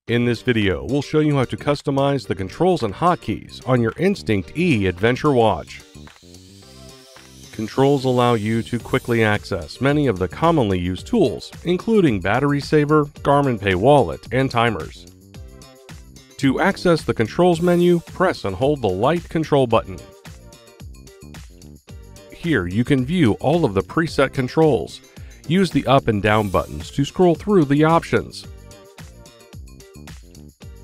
In this video, we'll show you how to customize the controls and hotkeys on your Instinct E Adventure watch. Controls allow you to quickly access many of the commonly used tools, including Battery Saver, Garmin Pay Wallet, and timers. To access the controls menu, press and hold the light control button. Here you can view all of the preset controls. Use the up and down buttons to scroll through the options.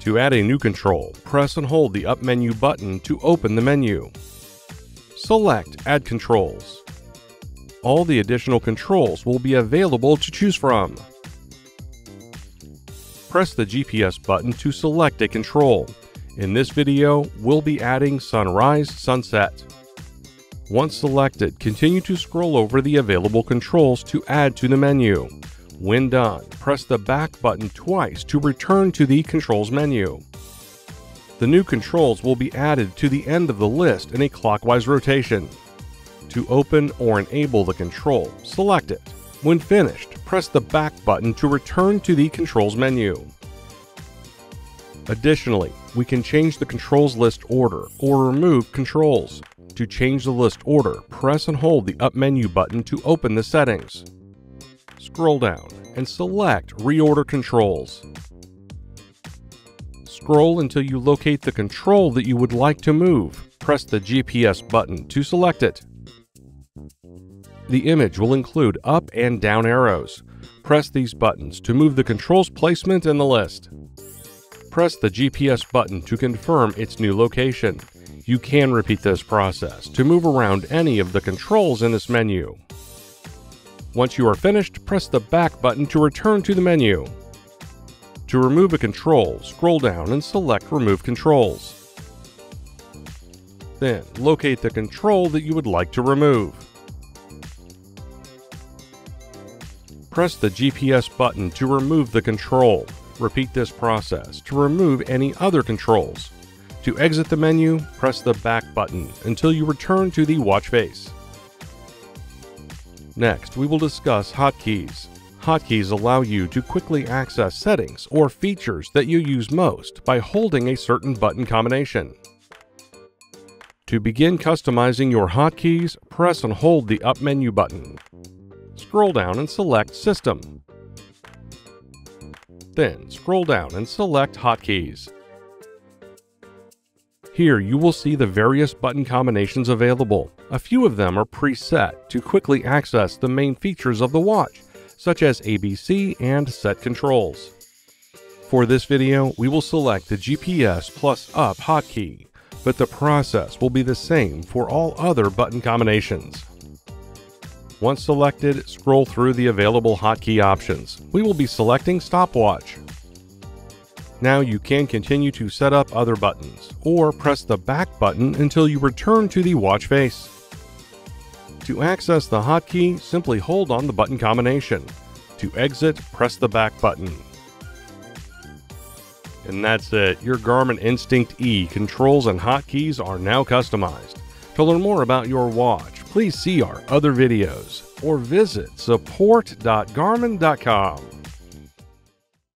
To add a new control, press and hold the up menu button to open the menu. Select Add Controls. All the additional controls will be available to choose from. Press the GPS button to select a control. In this video, we'll be adding Sunrise Sunset. Once selected, continue to scroll over the available controls to add to the menu. When done, press the back button twice to return to the controls menu. The new controls will be added to the end of the list in a clockwise rotation. To open or enable the control, select it. When finished, press the back button to return to the controls menu. Additionally, we can change the controls list order or remove controls. To change the list order, press and hold the up menu button to open the settings. Scroll down and select Reorder Controls. Scroll until you locate the control that you would like to move. Press the GPS button to select it. The image will include up and down arrows. Press these buttons to move the control's placement in the list. Press the GPS button to confirm its new location. You can repeat this process to move around any of the controls in this menu. Once you are finished, press the back button to return to the menu. To remove a control, scroll down and select Remove Controls. Then, locate the control that you would like to remove. Press the GPS button to remove the control. Repeat this process to remove any other controls. To exit the menu, press the back button until you return to the watch face. Next, we will discuss hotkeys. Hotkeys allow you to quickly access settings or features that you use most by holding a certain button combination. To begin customizing your hotkeys, press and hold the up menu button. Scroll down and select System. Then scroll down and select Hotkeys. Here you will see the various button combinations available. A few of them are preset to quickly access the main features of the watch, such as ABC and set controls. For this video, we will select the GPS plus up hotkey, but the process will be the same for all other button combinations. Once selected, scroll through the available hotkey options. We will be selecting Stopwatch. Now you can continue to set up other buttons, or press the back button until you return to the watch face. To access the hotkey, simply hold on the button combination. To exit, press the back button. And that's it. Your Garmin Instinct E controls and hotkeys are now customized. To learn more about your watch, please see our other videos or visit support.garmin.com.